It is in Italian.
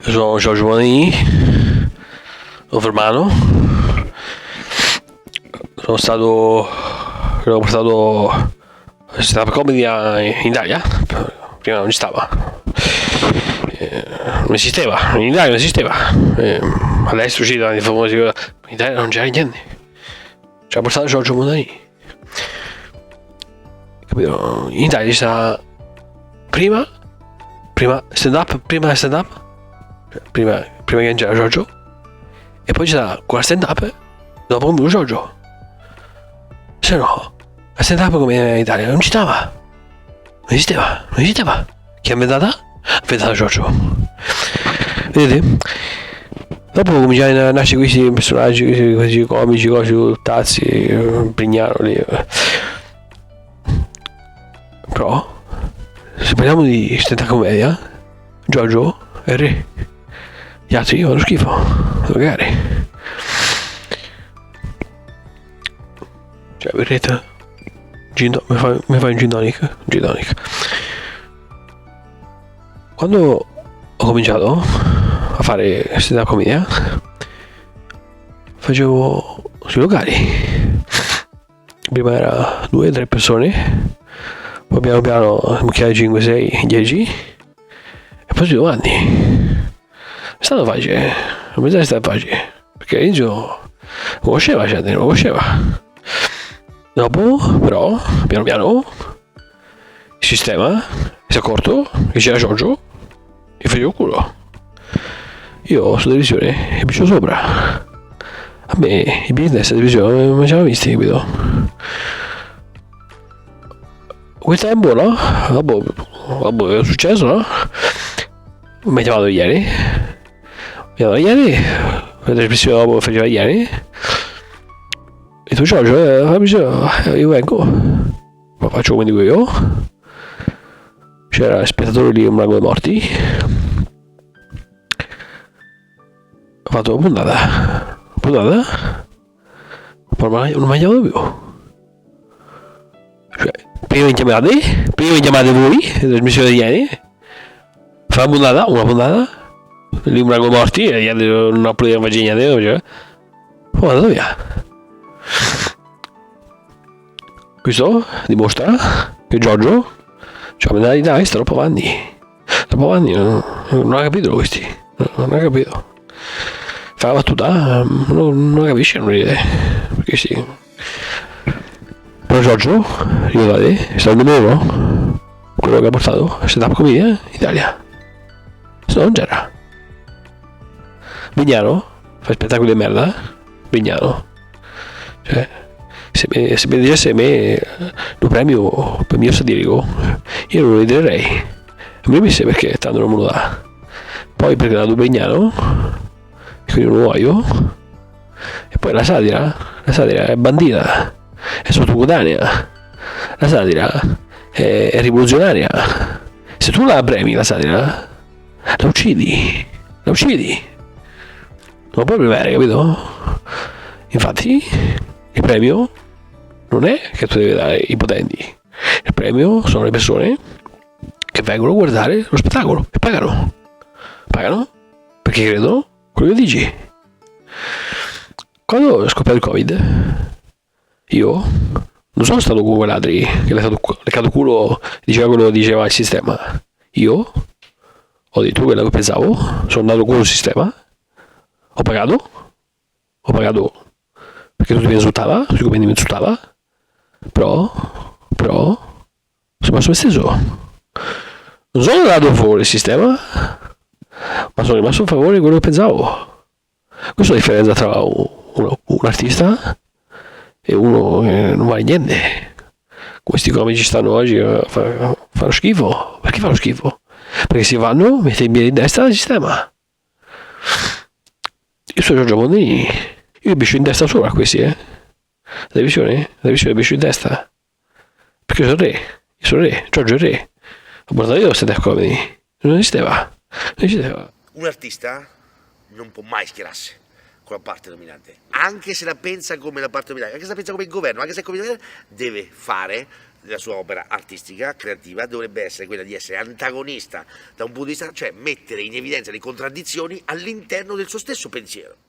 Io sono Giorgio Bonini, Overmano. Ho portato stand-up comedy in Italia. Prima non ci stava. Non esisteva, in Italia non esisteva. All'estero ci sono i famosi, in Italia non c'era niente. Ci ha portato Giorgio Bonini. Capito? In Italia ci sta prima stand-up, prima che non c'era Giorgio, e poi c'era quella stand-up dopo che Giorgio. Se no, la stand-up come in Italia non ci stava, non esisteva. Chi ha inventata? Ha inventato Giorgio. Vedete? Dopo cominciano a nascere questi personaggi questi comici, cose, Tazzi, Prignano lì. Però se parliamo di stand-up commedia, Giorgio è il re. Gli altri fanno schifo, magari. Cioè, vedete? Mi fai un gin tonic? Gin tonic. Quando ho cominciato a fare stand-up commedia, facevo sui locali. Prima era 2-3 persone, poi piano piano mucchiare 5, 6, 10, e poi sui domandi. È stato facile, non mi sa che è stato facile, perché all'inizio non conosceva la gente, non conosceva. Dopo, però, piano piano, il sistema si è accorto che c'era Giorgio e facevo culo. Io su televisione e piccio sopra. A me i business a televisione non mi ci visti, capito? Quel tempo, no? Vabbè, è successo, no? Mi ha chiamato ieri, la trasmissione dopo faceva ieri, e tu Giorgio, io vengo, ma faccio come dico io. C'era spettatori lì, un lago dei morti. Ho fatto una puntata, poi non mi ha chiamato più. Cioè, prima mi chiamate voi, la trasmissione di ieri, fa una puntata, lì un lago dei morti, e gli altri non potevano fare niente, cioè. Poi è andato via. Questo dimostra che Giorgio c'ha una mentalità che sta troppo avanti, non ha capito questi, non ha capito. Fa la battuta, non la capisce, non ride, perché sì. Però Giorgio, ricordate, è stato il numero uno, quello che ha portato stand-up comedy in Italia. Se no non c'era. Vignano fa spettacoli di merda, Vignano. Cioè, se mi dicesse a me lo premio per mio satirico, io non lo riderei. Non mi disse perché tanto non me lo dà. Poi perché la Vignano, quindi non lo voglio. E poi la satira è bandita, è sottocutanea, la satira è rivoluzionaria. Se tu la premi la satira, la uccidi, non puoi premiare, capito? Infatti il premio non è che tu devi dare i potenti, il premio sono le persone che vengono a guardare lo spettacolo e pagano perché credono quello che dici. Quando è scoppiato il Covid, io non sono stato con quell'altri che le ha caduto culo, diceva quello che diceva il sistema. Io ho detto quello che pensavo, sono andato con il sistema, ho pagato perché tutti mi insultava, però sono rimasto me stesso. Non sono andato a favore del sistema, ma sono rimasto a favore di quello che pensavo. Questa è la differenza tra un artista e uno che non vale niente. Questi comici stanno oggi fanno schifo. Perché fanno schifo? Perché si vanno, mette in piedi in destra del sistema. Io sono Giorgio Bonini, io biscio in destra solo a questi, La televisione biscio in destra. Perché io sono re, Giorgio è il re. Ho portato io stand-up comedy, non esisteva. Un artista non può mai schierarsi con la parte dominante, anche se la pensa come la parte dominante, anche se la pensa come il governo, anche se è come il governo, deve fare la sua opera artistica, creativa, dovrebbe essere quella di essere antagonista da un punto di vista, cioè mettere in evidenza le contraddizioni all'interno del suo stesso pensiero.